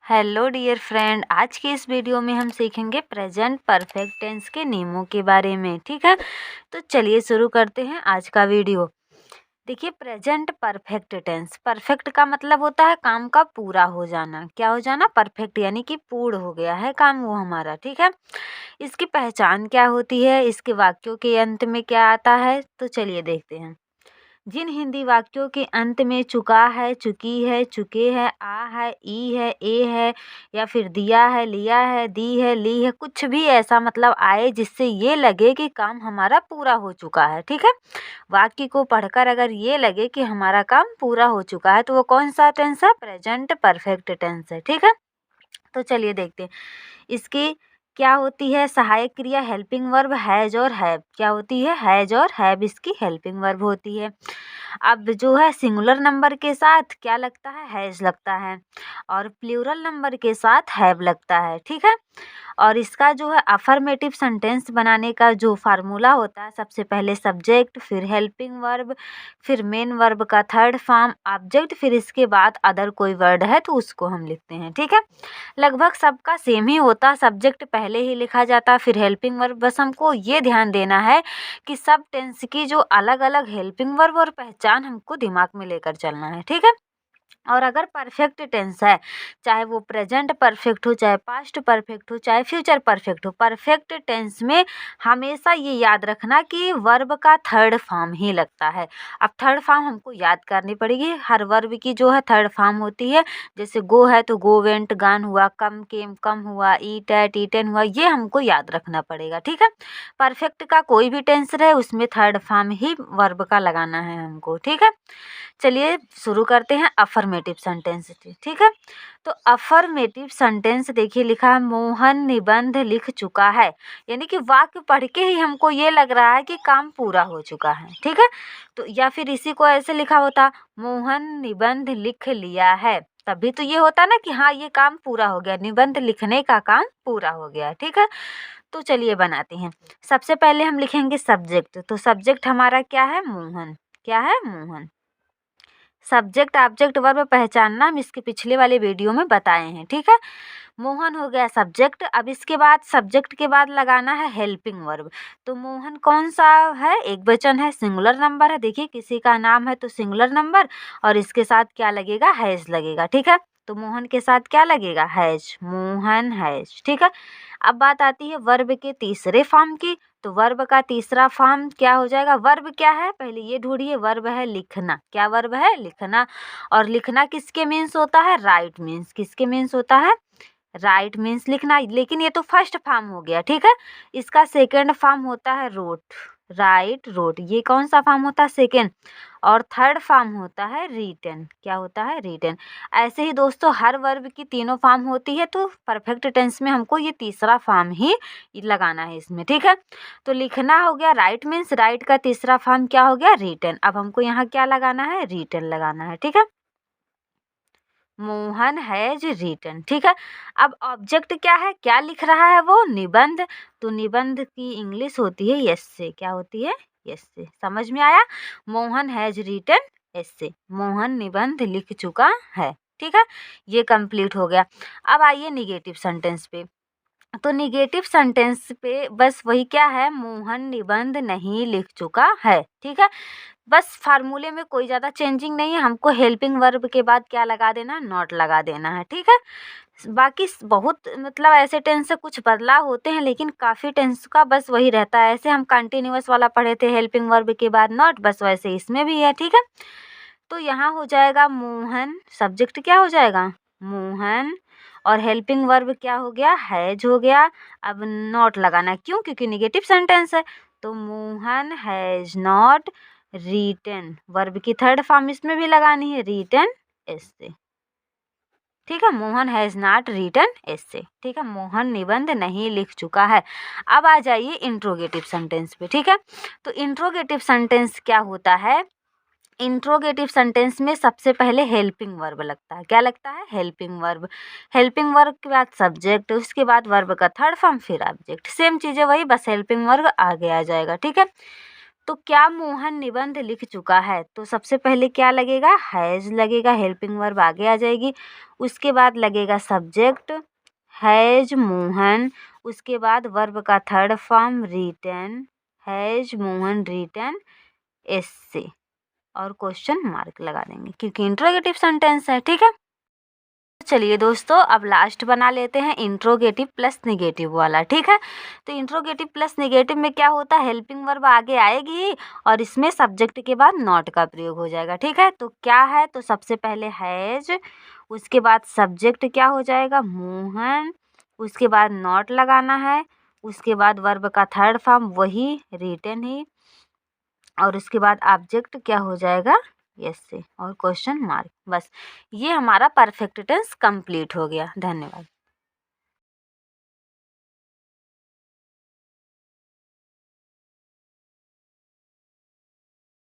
Hello dear friend, आज के इस वीडियो में हम सीखेंगे प्रेजेंट परफेक्ट टेंस के नियमों के बारे में। ठीक है, तो चलिए शुरू करते हैं आज का वीडियो। देखिए, प्रेजेंट परफेक्ट टेंस, परफेक्ट का मतलब होता है काम का पूरा हो जाना। क्या हो जाना? परफेक्ट, यानी कि पूर्ण हो गया है काम वो हमारा। ठीक है, इसकी पहचान क्या होती है, इसके वाक्यों के अंत में क्या आता है, तो चलिए देखते हैं। जिन हिंदी वाक्यों के अंत में चुका है, चुकी है, चुके हैं, आ है, ई है, ए है, या फिर दिया है, लिया है, दी है, ली है, कुछ भी ऐसा मतलब आए जिससे ये लगे कि काम हमारा पूरा हो चुका है। ठीक है, वाक्य को पढ़कर अगर ये लगे कि हमारा काम पूरा हो चुका है तो वो कौन सा टेंस है? प्रेजेंट परफेक्ट टेंस है। ठीक है, तो चलिए देखते हैं इसकी क्या होती है। सहायक क्रिया हेल्पिंग वर्ब हैज और हैव। क्या होती है? हैज और हैव इसकी हेल्पिंग वर्ब होती है। अब जो है सिंगुलर नंबर के साथ क्या लगता है? हैज लगता है, और प्लूरल नंबर के साथ हैव लगता है। ठीक है, और इसका जो है अफर्मेटिव सेंटेंस बनाने का जो फार्मूला होता है, सबसे पहले सब्जेक्ट, फिर हेल्पिंग वर्ब, फिर मेन वर्ब का थर्ड फॉर्म ऑब्जेक्ट, फिर इसके बाद अदर कोई वर्ड है तो उसको हम लिखते हैं। ठीक है, लगभग सबका सेम ही होता, सब्जेक्ट पहले ही लिखा जाता, फिर हेल्पिंग वर्ब। बस हमको ये ध्यान देना है कि सब टेंस की जो अलग अलग हेल्पिंग वर्ब और पहचान हमको दिमाग में लेकर चलना है। ठीक है, और अगर परफेक्ट टेंस है, चाहे वो प्रेजेंट परफेक्ट हो, चाहे पास्ट परफेक्ट हो, चाहे फ्यूचर परफेक्ट हो, परफेक्ट टेंस में हमेशा ये याद रखना कि वर्ब का थर्ड फॉर्म ही लगता है। अब थर्ड फॉर्म हमको याद करनी पड़ेगी। हर वर्ब की जो है थर्ड फॉर्म होती है। जैसे गो है तो गो, वेंट, गान हुआ, कम, केम, कम हुआ, ईट एट, ईटन हुआ, ये हमको याद रखना पड़ेगा। ठीक है, परफेक्ट का कोई भी टेंस रहे उसमें थर्ड फॉर्म ही वर्ब का लगाना है हमको। ठीक है, चलिए शुरू करते हैं अफर्मेटिव सेंटेंस से। ठीक है, तो अफर्मेटिव सेंटेंस देखिए लिखा है मोहन निबंध लिख चुका है, यानी कि वाक्य पढ़ के ही हमको ये लग रहा है कि काम पूरा हो चुका है। ठीक है, तो या फिर इसी को ऐसे लिखा होता मोहन निबंध लिख लिया है, तभी तो ये होता ना कि हाँ ये काम पूरा हो गया, निबंध लिखने का काम पूरा हो गया। ठीक है, तो चलिए बनाते हैं। सबसे पहले हम लिखेंगे सब्जेक्ट, तो सब्जेक्ट हमारा क्या है? मोहन। क्या है? मोहन। सब्जेक्ट ऑब्जेक्ट वर्ब पहचानना हम इसके पिछले वाले वीडियो में बताए हैं। ठीक है, मोहन हो गया सब्जेक्ट। अब इसके बाद सब्जेक्ट के बाद लगाना है हेल्पिंग वर्ब। तो मोहन कौन सा है? एक वचन है, सिंगुलर नंबर है। देखिए किसी का नाम है तो सिंगुलर नंबर, और इसके साथ क्या लगेगा? हैज लगेगा। ठीक है, तो मोहन के साथ क्या लगेगा? Has, Mohan has. ठीक है, अब बात आती है वर्ब के तीसरे फॉर्म की। तो वर्ब का तीसरा फॉर्म क्या हो जाएगा? वर्ब क्या है पहले ये ढूंढिए। वर्ब है लिखना। क्या वर्ब है? लिखना। और लिखना किसके मीन्स होता है? Right means. किसके मीन्स होता है? राइट मीन्स लिखना। लेकिन ये तो फर्स्ट फॉर्म हो गया। ठीक है, इसका सेकंड फॉर्म होता है रोट। राइट, रोट, ये कौन सा फॉर्म होता है? सेकंड। और थर्ड फॉर्म होता है रिटन। क्या होता है? रिटन। ऐसे ही दोस्तों हर वर्ब की तीनों फॉर्म होती है, तो परफेक्ट टेंस में हमको ये तीसरा फॉर्म ही लगाना है इसमें। ठीक है, तो लिखना हो गया राइट मीन्स, राइट का तीसरा फॉर्म क्या हो गया? रिटन। अब हमको यहाँ क्या लगाना है? रिटन लगाना है। ठीक है, मोहन हैज रिटन। ठीक है, अब ऑब्जेक्ट क्या है? क्या लिख रहा है वो? निबंध। तो निबंध की इंग्लिश होती है एस्से। क्या होती है? एस्से। समझ में आया? मोहन हैज रिटन एस्से, मोहन निबंध लिख चुका है। ठीक है, ये कंप्लीट हो गया। अब आइए निगेटिव सेंटेंस पे। तो निगेटिव सेंटेंस पे बस वही क्या है? मोहन निबंध नहीं लिख चुका है। ठीक है, बस फार्मूले में कोई ज़्यादा चेंजिंग नहीं है। हमको हेल्पिंग वर्ब के बाद क्या लगा देना? नॉट लगा देना है। ठीक है, बाकी बहुत मतलब ऐसे टेंस से कुछ बदलाव होते हैं, लेकिन काफ़ी टेंस का बस वही रहता है। ऐसे हम कंटिन्यूअस वाला पढ़े थे, हेल्पिंग वर्ब के बाद नॉट, बस वैसे इसमें भी है। ठीक है, तो यहाँ हो जाएगा मोहन, सब्जेक्ट क्या हो जाएगा? मोहन, और हेल्पिंग वर्ब क्या हो गया? हैज हो गया। अब नॉट लगाना, क्यों? क्योंकि निगेटिव सेंटेंस है। तो Mohan has not return, verb की थर्ड फॉर्म इसमें भी लगानी है, रीटन एस्से। ठीक है, मोहन हैज नॉट रीटन एस्से। ठीक है, मोहन निबंध नहीं लिख चुका है। अब आ जाइए इंट्रोगेटिव सेंटेंस पे। ठीक है, तो इंट्रोगेटिव सेंटेंस क्या होता है? इंट्रोगेटिव सेंटेंस में सबसे पहले हेल्पिंग वर्ब लगता है। क्या लगता है? Helping verb. हेल्पिंग वर्ब के बाद सब्जेक्ट, उसके बाद वर्ब का थर्ड फॉर्म, फिर ऑब्जेक्ट। सेम चीज़ें वही, बस हेल्पिंग वर्ब आगे आ जाएगा। ठीक है, तो क्या मोहन निबंध लिख चुका है? तो सबसे पहले क्या लगेगा? हैज़ लगेगा, हेल्पिंग वर्ब आगे आ जाएगी। उसके बाद लगेगा सब्जेक्ट, हैज़ मोहन। उसके बाद वर्ब का third form written, has Mohan written essay, और क्वेश्चन मार्क लगा देंगे क्योंकि इंट्रोगेटिव सेंटेंस है। ठीक है, चलिए दोस्तों, अब लास्ट बना लेते हैं इंट्रोगेटिव प्लस निगेटिव वाला। ठीक है, तो इंट्रोगेटिव प्लस निगेटिव में क्या होता है? हेल्पिंग वर्ब आगे आएगी और इसमें सब्जेक्ट के बाद नॉट का प्रयोग हो जाएगा। ठीक है, तो क्या है? तो सबसे पहले हैज, उसके बाद सब्जेक्ट क्या हो जाएगा? मोहन। उसके बाद नॉट लगाना है। उसके बाद वर्ब का थर्ड फॉर्म वही रिटन ही, और उसके बाद ऑब्जेक्ट क्या हो जाएगा? यस से, और क्वेश्चन मार्क। बस ये हमारा परफेक्ट टेंस कंप्लीट हो गया। धन्यवाद।